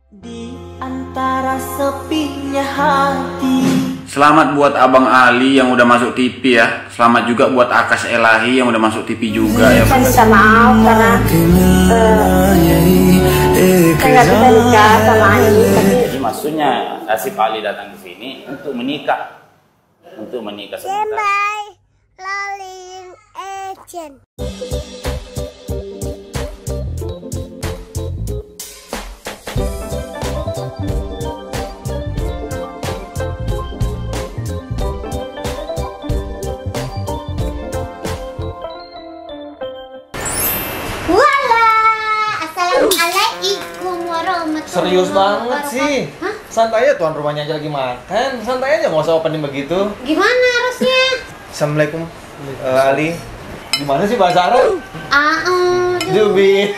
Di antara sepinya hati. Selamat buat Abang Ali yang udah masuk TV ya. Selamat juga buat Akas Elahi yang udah masuk TV juga ya. Saya minta maaf karena saya nggak bisa nikah sama Ali. Jadi maksudnya Asif Ali datang ke sini untuk menikah, sebentar. Bye, Lolling Agent. Assalamualaikum warahmatullahi wabarakatuh. Serius banget sih. Hah? Santai aja, tuan rumahnya aja lagi makan. Santai aja, nggak usah opening begitu. Gimana harusnya? Assalamualaikum, Ali. Gimana sih bahasa Arab? Jubi.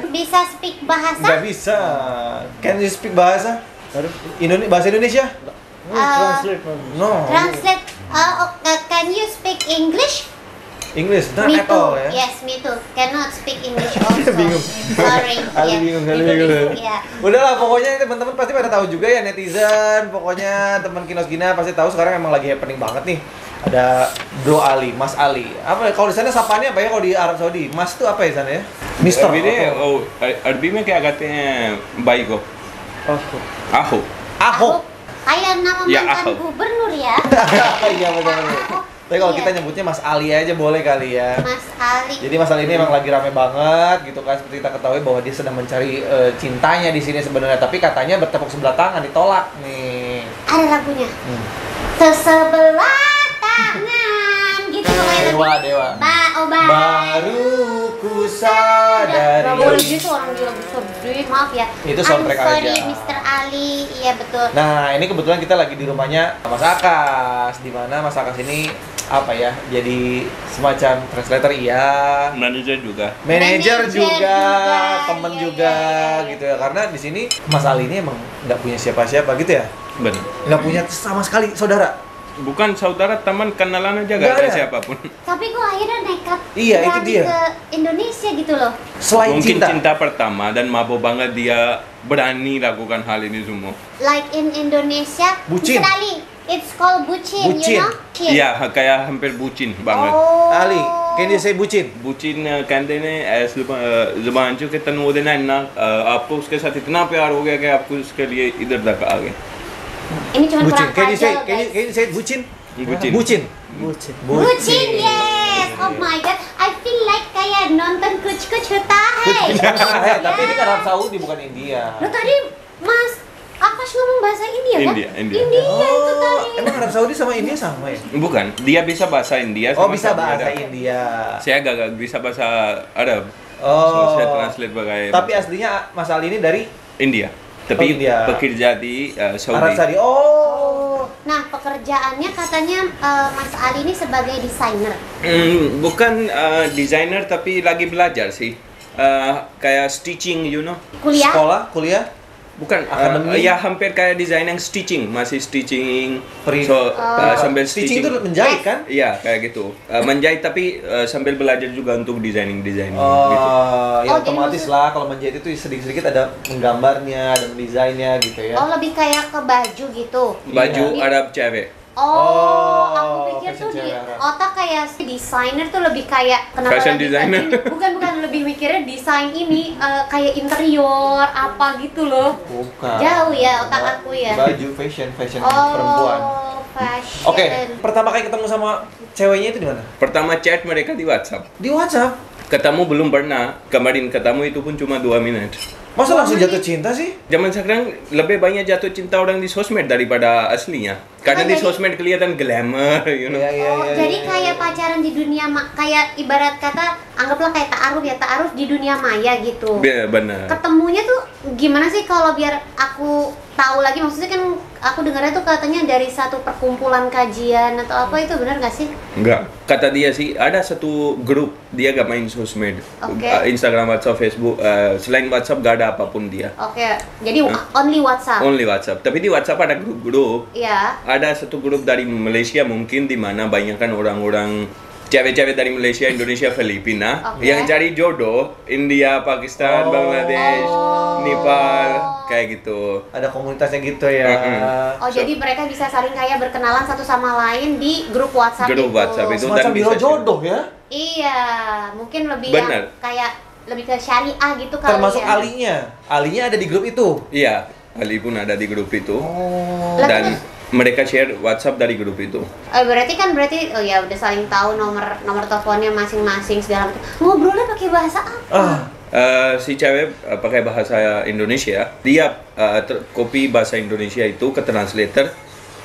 Bisa speak bahasa? Nggak bisa. Can you speak bahasa? Bahasa Indonesia? No. Translate. Can you speak English? English, not Me at all too. ya. Yes, me too. Cannot speak English also. Bingung. Sorry. Ali Yeah. bingung, Ali bingung. Yeah. Udahlah, pokoknya teman-teman pasti pada tahu juga ya, netizen. Pokoknya teman Kinos Gina pasti tahu sekarang emang lagi happening banget nih. Ada Bro Ali, Mas Ali. Apa kalau di sana sapaannya apa ya kalau di Arab Saudi? Mas tuh apa ya sana ya? Mister. अरबी में क्या कहते हैं भाई को? आहो। Ahok. Kayak nama Ya, mantan Ahok. gubernur ya. Iya benar. Tapi kalau kita nyebutnya Mas Ali aja boleh kali ya. Mas Ali. Jadi Mas Ali ini emang lagi rame banget gitu kan, seperti kita ketahui bahwa dia sedang mencari cintanya di sini sebenarnya, tapi katanya bertepuk sebelah tangan ditolak nih. Ada lagunya. Sesebelah tangan gitu pokoknya. Dewa. Baru ku sadari. Gak boleh gitu, orang dia lagu sedih, maaf ya. Itu soundtrack I'm sorry, aja. Mr. Ali, iya betul. Nah, ini kebetulan kita lagi di rumahnya Mas Akas, di mana Mas Akas ini apa ya? Jadi semacam translator iya, manager juga. manajer Manajer juga, juga, temen iya, juga iya. gitu ya. Karena di sini Mas Ali ini emang nggak punya siapa-siapa gitu ya, Benar. nggak punya sama sekali saudara. Bukan saudara, teman, kenalan aja Nggak gak ada ada. siapapun. Tapi kok akhirnya nekat Iya, itu berani dia. ke Indonesia gitu loh. Selain Mungkin cinta. cinta pertama dan mabuk banget dia berani lakukan hal ini semua. Like in Indonesia, Bucin. Mr. Ali, it's called bucin, Bucin. you know? Iya, kayak hampir bucin banget. Oh. Ali, can you say bucin? बुचिन कहते हैं ऐसे जुबान जो कि तनु देना इतना आपको उसके साथ इतना प्यार हो गया कि आपको उसके लिए इधर तक आ गए. Ini cuma Bucin. kurang Can you say? kajal, Can guys. you say bucin? Bucin. Bucin. Bucin, yes. Oh my god, I feel like kayak nonton Kuch Hota Hai. Tapi ini kan Arab Saudi bukan India. Lo tadi Mas Akash ngomong bahasa India kan? India. India itu tadi. Emang Arab Saudi sama India sama ya? Bukan, dia bisa bahasa India. Oh, sama bisa saya bahasa ada. India. Saya gak bisa bahasa Arab. So, Oh. saya translate pakai Tapi aslinya Mas Ali ini dari India. Tapi Oh, India. bekerja di Saudi. Arab Saudi. Oh. Nah, pekerjaannya katanya Mas Ali ini sebagai desainer. Bukan desainer tapi lagi belajar sih. Kayak stitching, you know. Kuliah? Sekolah, kuliah. Bukan, Akademi? ya hampir kayak desain yang stitching, masih stitching. Free. So, sambil Stitching stitching. itu menjahit kan? Iya, kayak gitu. Menjahit tapi sambil belajar juga untuk designing gitu. Oh, ya Oh, jadi otomatis maksud- lah kalau menjahit itu sedikit-sedikit ada menggambarnya, ada mendesainnya gitu ya. Oh, lebih kayak ke baju gitu. Baju Iya. Arab cewek. Oh, aku Oh, pikir fashion tuh di cewek Arab. otak kayak si desainer tuh lebih kayak kenapa Fashion lebih designer. kayak gini? Bukan lebih mikirnya desain ini kayak interior apa gitu loh. Bukan. Jauh ya otak aku ya. Baju fashion Oh, perempuan. fashion. Oke, pertama kali ketemu sama ceweknya itu di mana? Pertama chat mereka di WhatsApp. Di WhatsApp. Ketemu belum pernah. Kemarin ketemu itu pun cuma 2 menit. Masa langsung jatuh cinta sih? Zaman sekarang lebih banyak jatuh cinta orang di sosmed daripada aslinya. Karena di jadi- sosmed kelihatan glamour, you know. Iya, iya, Oh, iya. jadi iya, kayak iya. pacaran di dunia kayak ibarat kata anggaplah kayak ta'aruf di dunia maya gitu. Benar. Ketemunya tuh gimana sih kalau biar aku tahu lagi, maksudnya kan aku dengarnya tuh katanya dari satu perkumpulan kajian atau apa, itu benar nggak sih? Enggak. Kata dia sih ada satu grup, dia gak main sosmed. Oke. Instagram, WhatsApp, Facebook, selain WhatsApp gak ada apapun dia. Oke, jadi only WhatsApp. Only WhatsApp. Tapi di WhatsApp ada grup-grup. Iya. Ada satu grup dari Malaysia mungkin di mana banyak kan orang-orang cewek-cewek dari Malaysia, Indonesia, Filipina Oke. yang cari jodoh India, Pakistan, Bangladesh, Nepal kayak gitu. Ada komunitasnya gitu ya. Oh, jadi mereka bisa saling kayak berkenalan satu sama lain di grup WhatsApp Grup itu. WhatsApp itu. Semacam Dan biro bisa jodoh ya. Iya, mungkin lebih Benar. yang kayak lebih ke syariah gitu kali Termasuk ya. Alinya ada di grup itu. Iya, Ali pun ada di grup itu. Lah, Dan terus- mereka share WhatsApp dari grup itu. berarti oh ya udah saling tahu nomor teleponnya masing-masing segala macam. Ngobrolnya pakai bahasa apa? Si cewek pakai bahasa Indonesia, dia copy bahasa Indonesia itu ke translator,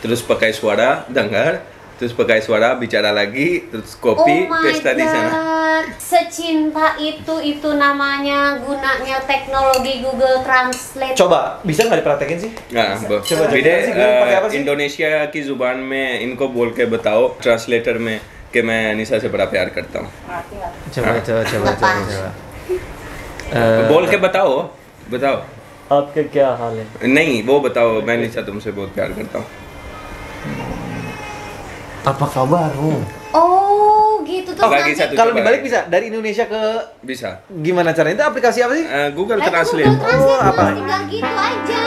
terus pakai suara dengar, terus pakai suara bicara lagi, terus copy Oh my paste di sana. God, secinta itu namanya gunanya teknologi Google Translate. Coba, bisa nggak dipraktekin sih? हाँ coba मेरे sih, gue pakai apa sih? Indonesia की जुबान में इनको बोल के बताओ ट्रांसलेटर में कि मैं निशा से बड़ा प्यार करता हूँ Coba. बोल के बताओ बताओ आपका क्या हाल है? नहीं वो बताओ मैं निशा तुमसे बहुत प्यार करता हूँ Apa kabarmu? Oh, gitu tuh. Bagi nanti- satu. Kalau coba dibalik lagi. bisa dari Indonesia ke bisa gimana caranya? Itu aplikasi apa sih? Google Lah, itu Translate Google Translate, Oh, apa? tinggal gitu aja.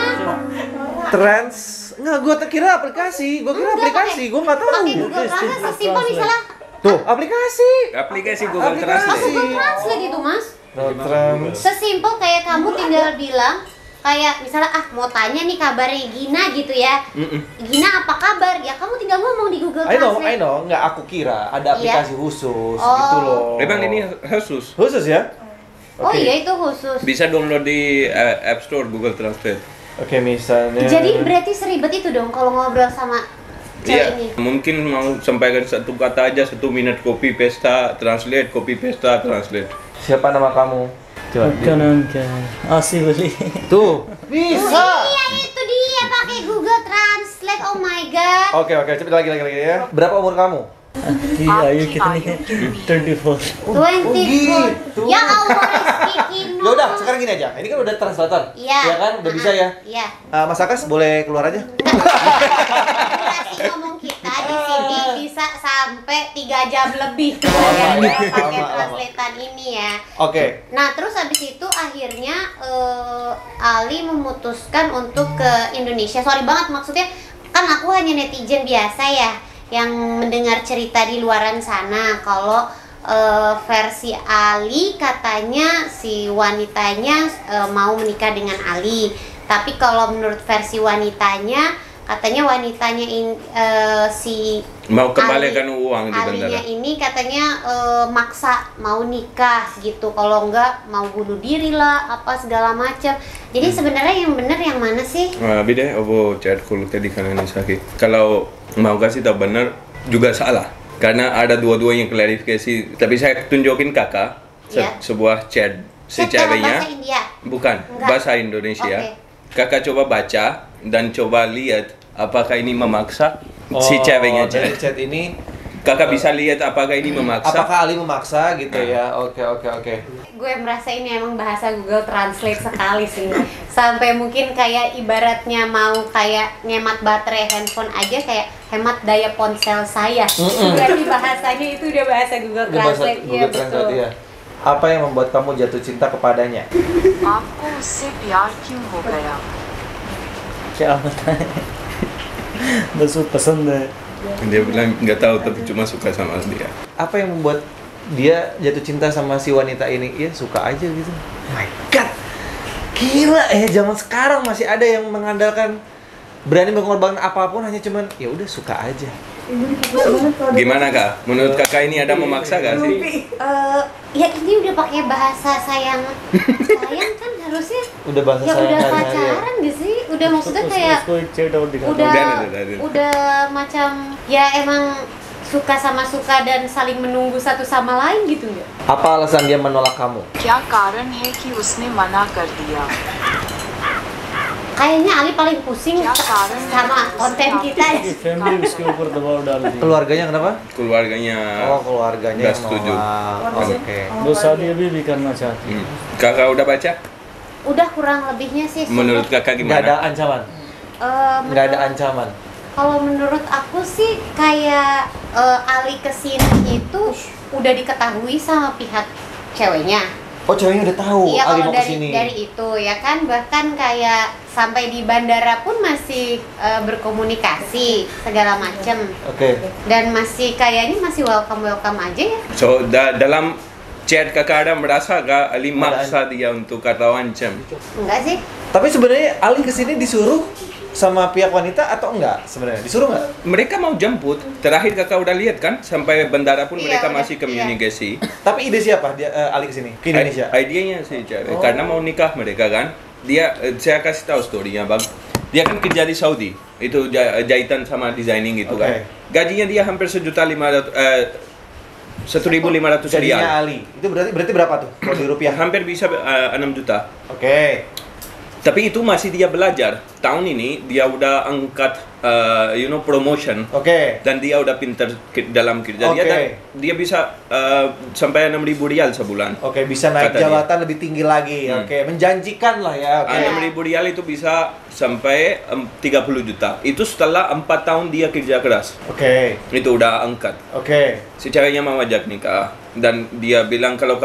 Enggak, gua kira aplikasi. Gua kira Enggak, aplikasi. Gua nggak tahu. Pakai Google Translate sesimpel misalnya Tuh, aplikasi. aplikasi Google Aplikasi. Translate Google Translate itu, Mas. Trans. Sesimpel kayak kamu tinggal bilang kayak misalnya mau tanya nih kabarnya Gina gitu ya. Gina apa kabar? Ya kamu tinggal ngomong di Google I Translate. know. Nggak, aku kira ada aplikasi khusus Oh. gitu loh. memang ini khusus Khusus ya? Oh Oke. iya itu khusus. bisa download di App Store Google Translate. Oke, misalnya. Jadi berarti seribet itu dong kalau ngobrol sama cewek Iya, ini. mungkin mau sampaikan satu kata aja 1 menit copy paste translate copy paste translate. Siapa nama kamu? Coba. आपका नाम क्या है? आसिफ Ali. Tuh, bisa. Iya itu dia pakai Google Translate. Oh my god. Oke, cepet lagi ya. Berapa umur kamu? आपकी आयु कितनी है? 24। 24. gitu. Ya Allah, speaking. Ya udah, sekarang gini aja. Ini kan udah translator. Iya. Ya kan? Udah bisa ya. Iya. Mas Akas boleh keluar aja? Durasi ngomong kita di sini bisa sampai 3 jam lebih ya, pakai translatean ini ya. Oke. Nah terus habis itu akhirnya Ali memutuskan untuk ke Indonesia. Sorry banget maksudnya kan aku hanya netizen biasa ya yang mendengar cerita di luaran sana kalau versi Ali katanya si wanitanya mau menikah dengan Ali. Tapi kalau menurut versi wanitanya katanya si Mau kembalikan uang di Alinya bandara. ini katanya maksa mau nikah gitu, kalau enggak mau bunuh diri lah apa segala macam. Jadi sebenarnya yang benar yang mana sih? अभी दे वो चैट खोल के दिखाना निशा की kalau mau kasih tahu benar juga salah karena ada dua-duanya klarifikasi tapi saya tunjukin kakak Iya. sebuah chat si Chat dalam ceweknya bahasa India? bukan Enggak. bahasa Indonesia. Oke. Kakak coba baca dan coba lihat apakah ini memaksa si ceweknya Dari chat. chat ini Kakak bisa lihat apakah ini memaksa. apakah Ali memaksa gitu ya? Oke. Gue merasa ini emang bahasa Google Translate sekali sih. Sampai mungkin kayak ibaratnya mau kayak ngemat baterai handphone aja kayak hemat daya ponsel saya. Berarti bahasanya itu udah bahasa Google Ini bahasa Translate. Iya, Google Translate ya. Apa yang membuat kamu jatuh cinta kepadanya? आपको उससे प्यार क्यों हो गया? क्या बताएं? बस वो पसंद है। Dia bilang nggak tahu tapi cuma suka sama dia. Apa yang membuat dia jatuh cinta sama si wanita ini? Ya suka aja gitu. My God, gila zaman sekarang masih ada yang mengandalkan berani mengorbankan apapun hanya cuman ya udah suka aja. Gimana kak? Menurut kakak ini ada memaksa gak sih? Ya ini udah pakai bahasa sayang kan harusnya Udah bahasa ya sayang udah hari-hari ya. pacaran gak sih? Udah maksudnya kayak उसको एक चैट और दिखा दो। udah macam ya emang suka sama suka dan saling menunggu satu sama lain gitu nggak? Apa alasan dia menolak kamu? क्या कारण है कि उसने मना कर दिया? Kayaknya Ali paling pusing Ya, karena sama konten kita ya. कि फैमिली उसके ऊपर दबाव डाल दी। Keluarganya kenapa? Keluarganya Oh, keluarganya nggak yang setuju. nolak. Oke. वो शादी अभी भी करना चाहती है। Kakak udah baca? Udah kurang lebihnya sih. Menurut kakak Nggak ada gimana? ancaman. Eh, Nggak ada menurut- ancaman. Kalau menurut aku sih kayak Ali kesini itu udah diketahui sama pihak ceweknya. Oh, ceweknya udah tahu Iya, Ali kalau mau kesini. dari itu ya kan, bahkan kayak sampai di bandara pun masih berkomunikasi segala macem. Oke. Dan masih kayaknya masih welcome aja ya. So dalam chat kakak ada merasa gak Ali maksa dia untuk kata wancam? Enggak sih? Tapi sebenarnya Ali kesini disuruh sama pihak wanita atau enggak sebenarnya? Disuruh nggak? Mereka mau jemput. Terakhir kakak udah lihat kan, sampai bandara pun Iya, mereka udah, masih komunikasi. Tapi ide siapa dia Ali kesini ke Indonesia? Idenya sih cewek, karena mau nikah mereka kan. Dia, saya kasih tahu storynya bang. Dia kan kerja di Saudi, itu jahitan sama designing gitu kan. Gajinya dia hampir 1.500.000 Jadinya rial. Ali. Itu berarti berapa tuh kalau di rupiah? Hampir bisa 6 juta. Oke. Tapi itu masih dia belajar. Tahun ini dia udah angkat promotion. Oke. Dan dia udah pintar dalam kerja dia, dan dia bisa sampai 6.000 rial sebulan. Oke, bisa naik Kata jabatan lebih tinggi lagi. Oke, menjanjikan lah ya. Oke. 6.000 rial itu bisa sampai 30 juta. Itu setelah 4 tahun dia kerja keras. Oke. Itu udah angkat. Oke. Si ceweknya mau ajak nikah, dan dia bilang kalau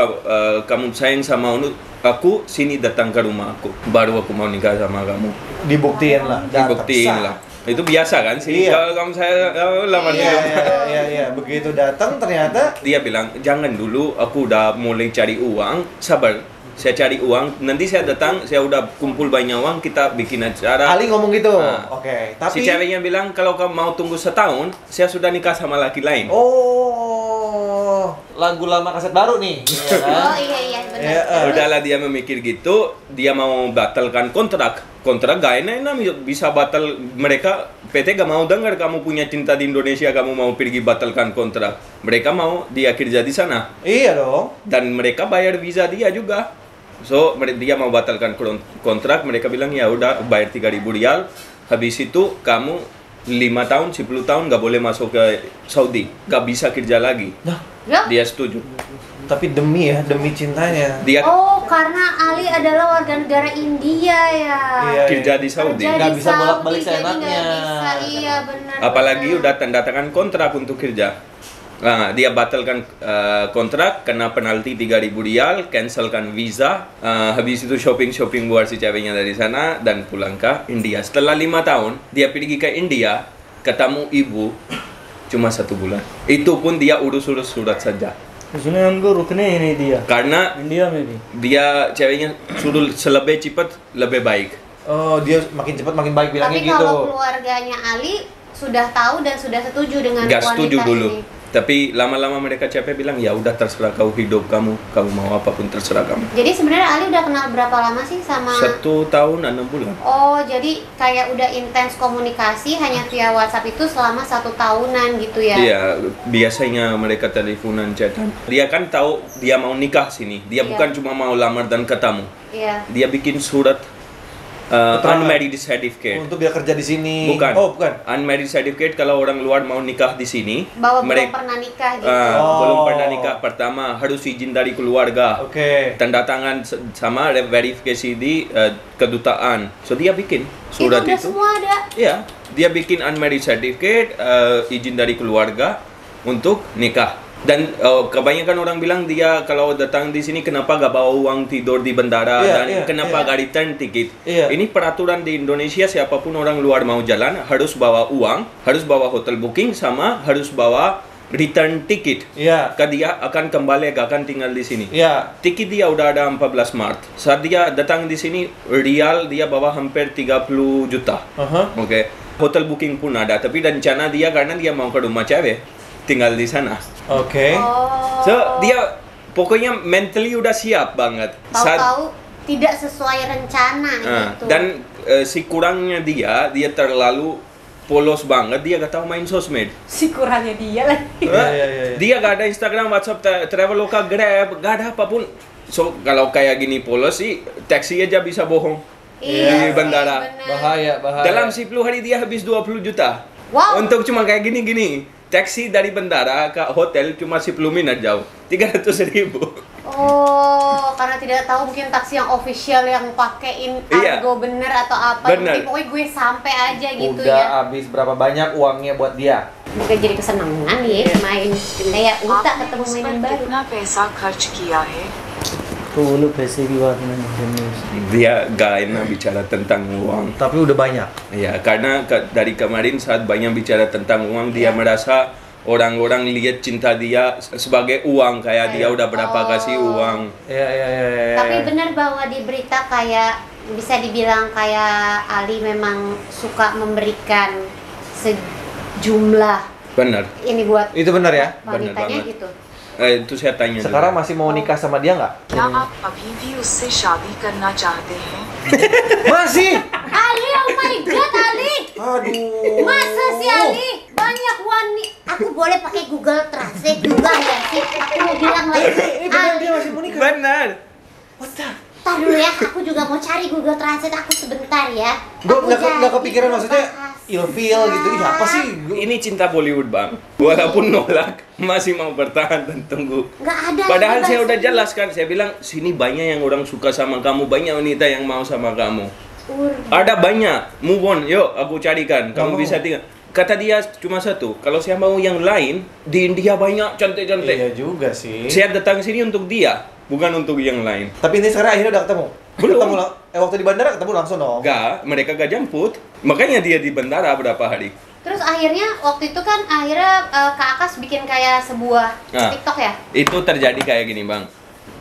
kamu sayang sama aku, sini datang ke rumah aku, baru aku mau nikah sama kamu. Dibuktiin lah. Dibuktiin lah. Itu biasa kan sih. Iya. Kalau kamu saya lamar Iya. Begitu datang ternyata dia bilang jangan dulu, aku udah mulai cari uang, sabar. Saya cari uang, nanti saya datang, saya udah kumpul banyak uang, kita bikin acara. Ali ngomong gitu. Nah, Oke, tapi si ceweknya bilang kalau kamu mau tunggu setahun, saya sudah nikah sama laki lain. Oh, lagu lama kaset baru nih. Iya kan? Oh iya benar. Udahlah dia memikir gitu, dia mau batalkan kontrak gak enak bisa batal. Mereka PT gak mau dengar kamu punya cinta di Indonesia, kamu mau pergi batalkan kontrak. Mereka mau dia kerja di sana. Iya dong. Dan mereka bayar visa dia juga. So dia mau batalkan kontrak, mereka bilang ya udah bayar 3.000 rial. Habis itu kamu 5 tahun, 10 tahun gak boleh masuk ke Saudi, gak bisa kerja lagi. Nah, dia setuju. tapi demi cintanya. Dia Oh, karena Ali adalah warga negara India ya. Iya, kerja di Saudi. Kerja Nggak di bisa bolak-balik Saudi, jadi seenaknya. nggak bisa, iya benar. Apalagi udah tanda tangan kontrak untuk kerja. Nah, dia batalkan kontrak, kena penalti 3.000 rial, cancelkan visa, habis itu shopping buat si ceweknya dari sana dan pulang ke India. Setelah 5 tahun, dia pergi ke India, ketemu ibu cuma 1 bulan. Itu pun dia urus-urus surat saja. उसने हमको रुकने ही नहीं दिया Karena India में भी dia ceweknya suruh lebih cepat lebih baik. Oh, dia makin cepat makin baik bilangnya Tapi gitu. kalau keluarganya Ali sudah tahu dan sudah setuju dengan Gak wanita setuju dulu. ini. Tapi lama-lama mereka capek bilang ya udah terserah kau hidup kamu mau apapun terserah kamu. Jadi sebenarnya Ali udah kenal berapa lama sih sama? 1 tahun 6 bulan. Oh, jadi kayak udah intens komunikasi hanya via WhatsApp itu selama 1 tahunan gitu ya? Iya, biasanya mereka teleponan, chatan. Dia kan tahu dia mau nikah sini. Dia Iya. bukan cuma mau lamar dan ketemu. Iya. Dia bikin surat unmarried certificate. Untuk dia kerja di sini. Bukan. Oh, bukan. Unmarried certificate kalau orang luar mau nikah di sini. Bahwa belum pernah nikah gitu. Belum pernah nikah. Pertama harus izin dari keluarga. Oke. Tanda tangan sama verifikasi di kedutaan. So dia bikin surat udah itu. semua ada. Iya, dia bikin unmarried certificate, izin dari keluarga untuk nikah. Dan kebanyakan orang bilang dia kalau datang di sini kenapa gak bawa uang tidur di bandara dan kenapa gak return tiket. Ini peraturan di Indonesia, siapapun orang luar mau jalan harus bawa uang, harus bawa hotel booking, sama harus bawa return ticket. Iya. Dia akan kembali, gak akan tinggal di sini. Iya. Tiket dia udah ada 14 Maret. Saat dia datang di sini, rial dia bawa hampir 30 juta. Oke. Hotel booking pun ada, tapi rencana dia karena dia mau ke rumah cewek, tinggal di sana. Oke. So dia pokoknya mentally udah siap banget. Tahu-tahu tidak sesuai rencana gitu. Dan si kurangnya dia terlalu polos banget, dia gak tahu main sosmed. Si kurangnya dia lagi. Dia gak ada Instagram, WhatsApp, Traveloka, Grab, gak ada apapun. So kalau kayak gini polos sih, taksi aja bisa bohong di bandara. Bahaya. Dalam 10 hari dia habis 20 juta. Wow. Untuk cuma kayak gini. taksi dari bandara ke hotel cuma 10 menit jauh, 300.000. Oh, karena tidak tahu mungkin taksi yang official yang pakein argo bener atau apa. Jadi pokoknya gue sampai aja gitu udah ya. habis berapa banyak uangnya buat dia. Mungkin jadi kesenangan ya main kayak utak ketemu उस mainan पर baru. कितना पैसा खर्च किया है? तो वो लोग पैसे की बात नहीं करने Dia gak enak bicara tentang uang. Tapi udah banyak. Ya, karena dari kemarin saat banyak bicara tentang uang, dia merasa orang-orang lihat cinta dia sebagai uang, kayak dia udah berapa kasih uang. Ya. Tapi benar bahwa di berita kayak bisa dibilang kayak Ali memang suka memberikan sejumlah Benar. ini buat Itu benar ya? wanitanya Benar banget. gitu. Itu saya tanya. Sekarang masih mau nikah sama dia nggak? क्या आप अभी भी उससे शादी करना चाहते हैं? Masih? Ali, oh my god Ali. Aduh. Masa sih Ali? Banyak wanita. Aku boleh pakai Google Translate juga ya sih? Aku mau bilang lagi. Ini benar dia masih mau nikah? Benar. Tar dulu ya, aku juga mau cari Google Translate aku sebentar ya. Gue Aku nggak jadi kepikiran maksudnya bahas. ilfeel gitu. Ih, apa sih? Ini cinta Bollywood, Bang. Walaupun nolak, masih mau bertahan dan tunggu. Nggak ada. Padahal lagi saya udah bahasa jelaskan, saya bilang sini banyak yang orang suka sama kamu, banyak wanita yang mau sama kamu. Urdu. Ada banyak, move on, yuk aku carikan, kamu mau. bisa tinggal. Kata dia cuma satu, kalau saya mau yang lain, di India banyak cantik-cantik. Iya juga sih. Saya datang sini untuk dia, bukan untuk yang lain. Tapi ini sekarang akhirnya udah ketemu. Belum. Ketemu waktu di bandara ketemu langsung dong. Enggak, mereka gak jemput. Makanya dia di bandara berapa hari. Terus akhirnya waktu itu kan akhirnya Kak Akas bikin kayak sebuah Nah. TikTok ya? Itu terjadi kayak gini, Bang.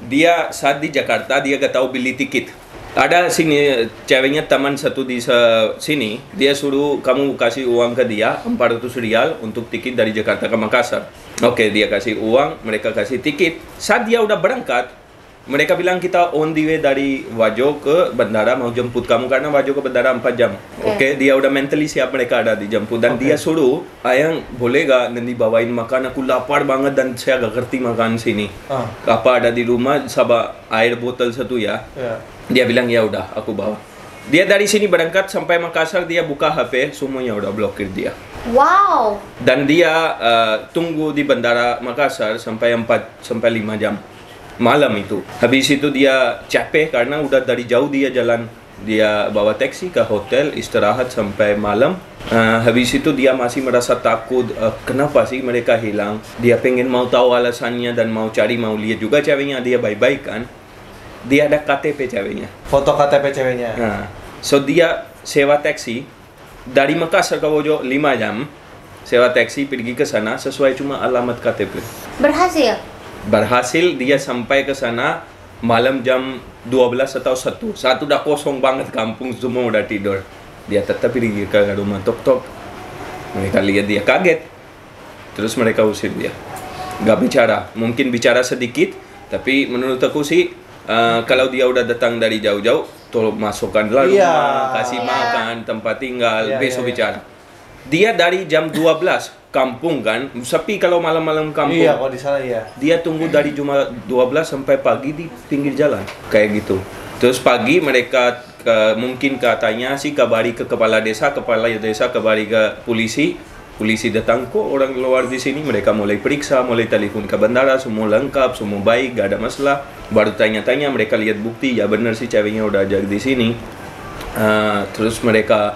Dia saat di Jakarta, dia gak tahu beli tiket. Ada sini ceweknya teman satu di sini, dia suruh kamu kasih uang ke dia 400 rial untuk tiket dari Jakarta ke Makassar. Oke, dia kasih uang, mereka kasih tiket. Saat dia udah berangkat, mereka bilang kita on the way dari Wajo ke bandara mau jemput kamu karena Wajo ke bandara 4 jam. Oke, dia udah mentally siap mereka ada dijemput dan dia suruh, "Ayang, boleh gak nanti bawain makan? Aku lapar banget dan saya gak ngerti makan sini. Apa ada di rumah? Sama air botol satu ya." Dia bilang ya udah, aku bawa. Dia dari sini berangkat sampai Makassar, dia buka HP, semuanya udah blokir dia. Wow. Dan dia tunggu di bandara Makassar sampai 4 sampai 5 jam malam itu. Habis itu dia capek karena udah dari jauh dia jalan. Dia bawa taksi ke hotel, istirahat sampai malam. Habis itu dia masih merasa takut. Kenapa sih mereka hilang? Dia pengen mau tahu alasannya dan mau cari, mau lihat juga ceweknya dia baik-baik kan. Dia ada KTP ceweknya. Foto KTP ceweknya. Nah, so dia sewa taksi dari Makassar ke Wojo 5 jam. Sewa taksi pergi ke sana sesuai cuma alamat KTP. Berhasil? Berhasil, dia sampai ke sana malam jam 12 atau 1. Saat udah kosong banget kampung, semua udah tidur. Dia tetap pergi ke rumah tok-tok. Mereka lihat dia kaget. Terus mereka usir dia. Gak bicara, mungkin bicara sedikit, tapi menurut aku sih kalau dia udah datang dari jauh-jauh, tolong masukkan lalu rumah, kasih makan, tempat tinggal, besok bicara. Dia dari jam 12 kampung kan, sepi kalau malam-malam kampung. Iya, kalau di sana iya. Dia tunggu dari cuma 12 sampai pagi di pinggir jalan, kayak gitu. Terus pagi mereka mungkin katanya sih kabari ke kepala desa kabari ke polisi. Polisi datang, kok orang luar di sini, mereka mulai periksa, mulai telepon ke bandara, semua lengkap, semua baik, gak ada masalah. Baru tanya-tanya, mereka lihat bukti, ya benar sih ceweknya udah jadi di sini. Terus mereka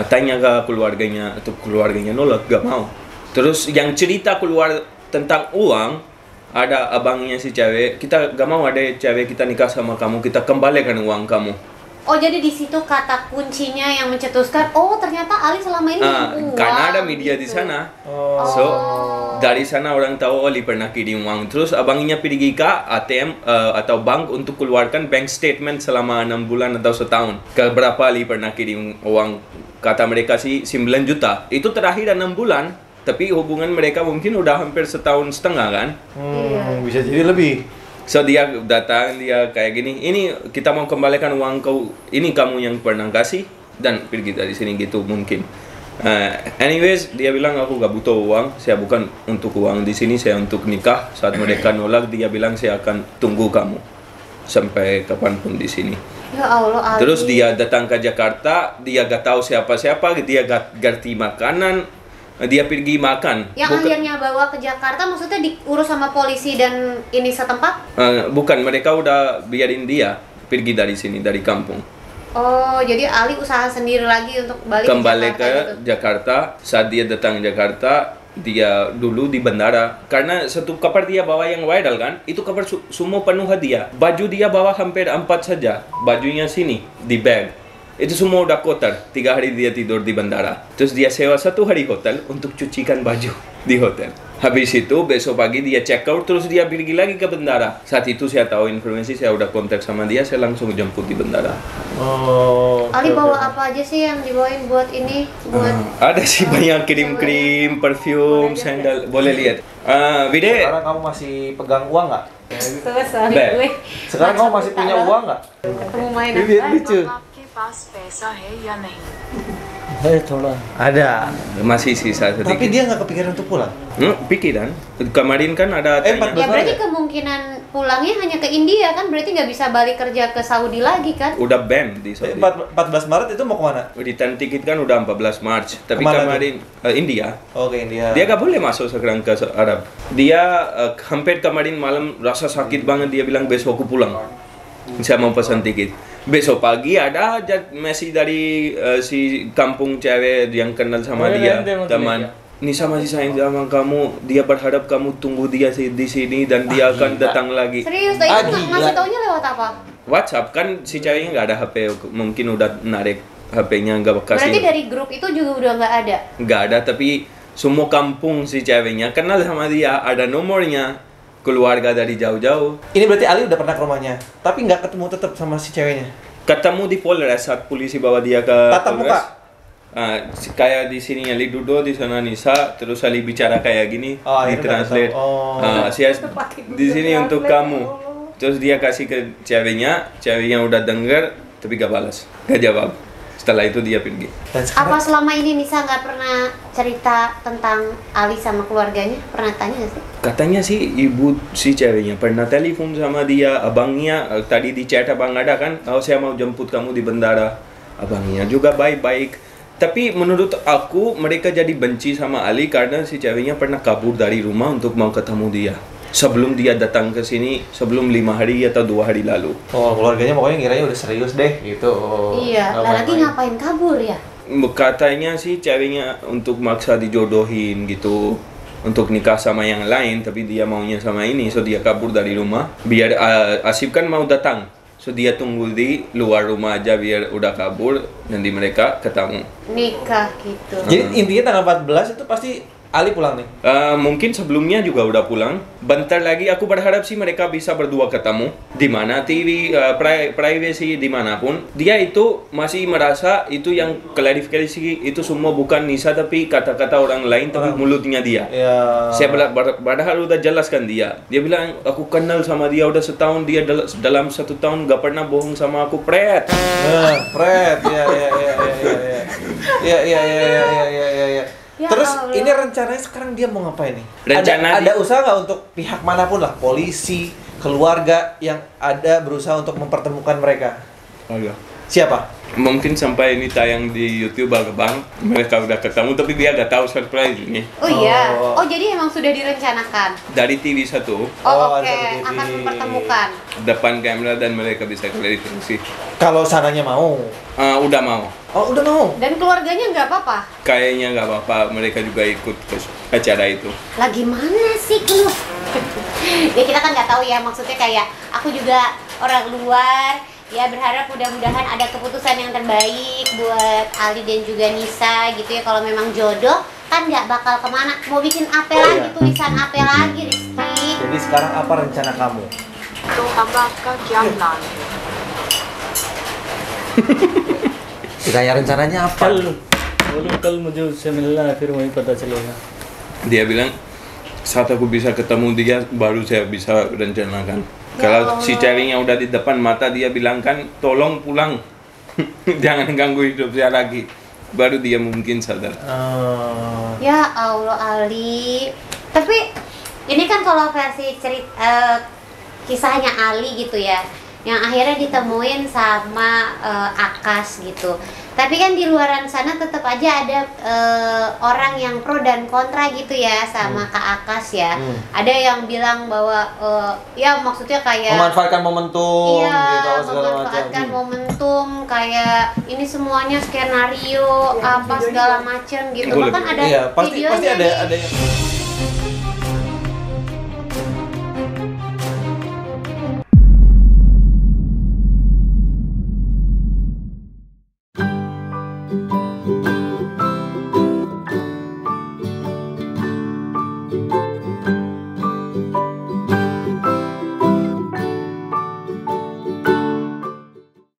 tanya ke keluarganya, atau keluarganya nolak, gak mau. Terus yang cerita keluar tentang uang, ada abangnya si cewek, kita gak mau ada cewek kita nikah sama kamu, kita kembalikan uang kamu. Oh, jadi di situ kata kuncinya yang mencetuskan, oh ternyata Ali selama ini uang. Karena ada media di sana. So, dari sana orang tahu Ali pernah kirim uang. Terus abangnya pergi ke ATM atau bank untuk keluarkan bank statement selama 6 bulan atau setahun. Ke berapa Ali pernah kirim uang? Kata mereka sih 9 juta. Itu terakhir 6 bulan. Tapi hubungan mereka mungkin udah hampir setahun setengah kan? Bisa jadi lebih. So dia datang, dia kayak gini, ini kita mau kembalikan uang kau, ini kamu yang pernah kasih, dan pergi dari sini gitu mungkin. Anyways, dia bilang aku gak butuh uang, saya bukan untuk uang di sini, saya untuk nikah. Saat mereka nolak, dia bilang saya akan tunggu kamu sampai kapanpun di sini. Ya Allah, Ali. Terus dia datang ke Jakarta, dia gak tahu siapa-siapa, dia gak ngerti makanan, Dia pergi makan. Yang akhirnya bawa ke Jakarta maksudnya diurus sama polisi dan ini setempat? Bukan, mereka udah biarin dia pergi dari sini, dari kampung. Oh, jadi Ali usaha sendiri lagi untuk Kembali ke ke Jakarta. Saat dia datang Jakarta, dia dulu di bandara. Karena satu kabar dia bawa yang viral kan, itu kabar semua penuh hadiah. Baju dia bawa hampir 4 saja. Bajunya sini, di bag. Itu semua udah kotor. 3 hari dia tidur di bandara. Terus dia sewa 1 hari hotel untuk cucikan baju di hotel. Habis itu besok pagi dia check out, terus dia pergi lagi ke bandara. Saat itu saya tahu informasi, saya udah kontak sama dia, saya langsung jemput di bandara. Oh. Ali bawa apa aja sih yang dibawain buat ini? Ada sih banyak krim-krim, parfum, sandal. Boleh lihat. Bide. Sekarang kamu masih pegang uang nggak? Selesai Beb. gue. Sekarang kamu masih punya uang nggak? Ketemu main Bibit apa? lucu. आपके पास पैसा है या नहीं? है थोड़ा। Ada. Masih sisa sedikit. Tapi dia nggak kepikiran untuk pulang. Pikiran. Kemarin kan ada tanya. 14 Ya berarti ya? kemungkinan pulangnya hanya ke India kan? Berarti nggak bisa balik kerja ke Saudi lagi kan? Udah ban di Saudi. 14 Maret itu mau kemana? Return tiket kan udah 14 Maret. Tapi Kemana kemarin India. Oke, India. Dia gak boleh masuk sekarang ke Arab. Dia hampir kemarin malam rasa sakit banget, dia bilang besok aku pulang. Saya mau pesan tiket. Besok pagi ada aja masih dari si kampung cewek yang kenal sama dia, teman. Nisa masih sayang sama kamu. Dia berharap kamu tunggu dia di sini dan dia akan datang lagi. Serius? Itu ngasih taunya lewat apa? WhatsApp kan si ceweknya nggak ada HP, mungkin udah narik HP-nya nggak bekas. Berarti dari grup itu juga udah nggak ada? Nggak ada, tapi semua kampung si ceweknya kenal sama dia, ada nomornya, keluarga dari jauh-jauh. Ini berarti Ali udah pernah ke rumahnya, tapi nggak ketemu tetap sama si ceweknya. Ketemu di Polres saat polisi bawa dia ke Tatap Polres. muka? Kayak di sini Ali duduk, di sana Nisa, terus Ali bicara kayak gini, Oh, di ini translate. oh. Saya di sini untuk kamu. Terus dia kasih ke ceweknya udah denger, tapi gak balas, gak jawab. Setelah itu dia pergi. Apa selama ini Nisa nggak pernah cerita tentang Ali sama keluarganya? Pernah tanya nggak sih? Katanya sih ibu si ceweknya pernah telepon sama dia, abangnya tadi di chat abang ada kan, oh saya mau jemput kamu di bandara. Abangnya juga baik-baik. Tapi menurut aku mereka jadi benci sama Ali karena si ceweknya pernah kabur dari rumah untuk mau ketemu dia. Sebelum dia datang ke sini, sebelum 5 hari atau 2 hari lalu. Oh, keluarganya pokoknya ngiranya udah serius deh gitu. Iya, Nggak lah lagi main-main. ngapain kabur ya? Katanya sih ceweknya untuk maksa dijodohin gitu, untuk nikah sama yang lain, tapi dia maunya sama ini, so dia kabur dari rumah. Biar Asif kan mau datang, so dia tunggu di luar rumah aja biar udah kabur, nanti mereka ketemu. Nikah gitu. Jadi intinya tanggal 14 itu pasti Ali pulang nih. Mungkin sebelumnya juga udah pulang. Bentar lagi aku berharap sih mereka bisa berdua ketemu di mana TV, privacy dimanapun. Dia itu masih merasa itu yang klarifikasi itu semua bukan Nisa tapi kata-kata orang lain tapi mulutnya dia. Ya. Saya padahal udah jelaskan dia. Dia bilang aku kenal sama dia udah setahun, dia dalam 1 tahun gak pernah bohong sama aku, pret. Pret. Ya. Ya Terus Allah. ini rencananya sekarang dia mau ngapain nih? Rencana ada usaha nggak untuk pihak manapun lah, polisi, keluarga yang ada berusaha untuk mempertemukan mereka? Agak. Siapa? Mungkin sampai ini tayang di YouTube bang, mereka udah ketemu tapi dia gak tahu surprise ini. Oh iya. Oh. Oh jadi emang sudah direncanakan. Dari TV 1 Oh, Oh, oke, ada TV. akan mempertemukan. depan kamera dan mereka bisa klarifikasi. Kalau sananya mau. Udah mau. Oh, udah mau. Dan keluarganya nggak apa-apa. Kayaknya nggak apa-apa, mereka juga ikut ke acara itu. Lagi mana sih lu? Ya kita kan nggak tahu ya, maksudnya kayak aku juga orang luar. Ya berharap mudah-mudahan ada keputusan yang terbaik buat Ali dan juga Nisa gitu ya. Kalau memang jodoh kan nggak bakal kemana. Mau bikin apa lagi, tulisan apa lagi, Rizky? Jadi sekarang apa rencana kamu? तो अब आपका क्या प्लान है? Ditanya rencananya apa? कल मुझे उससे मिलना है, फिर वहीं पता चलेगा. Dia bilang saat aku bisa ketemu dia baru saya bisa rencanakan. Kalau si ceweknya udah di depan mata dia bilang kan tolong pulang. Jangan ganggu hidup saya lagi. Baru dia mungkin sadar. Ya Allah Ali. Tapi ini kan kalau versi cerita kisahnya Ali gitu ya. yang akhirnya ditemuin sama Akas gitu. Tapi kan di luaran sana tetap aja ada orang yang pro dan kontra gitu ya sama Kak Akas ya. Ada yang bilang bahwa ya maksudnya kayak memanfaatkan momentum gitu segala macam. Memanfaatkan momentum kayak ini semuanya skenario apa segala macam gitu. Bahkan ada Iya, pasti videonya ada yang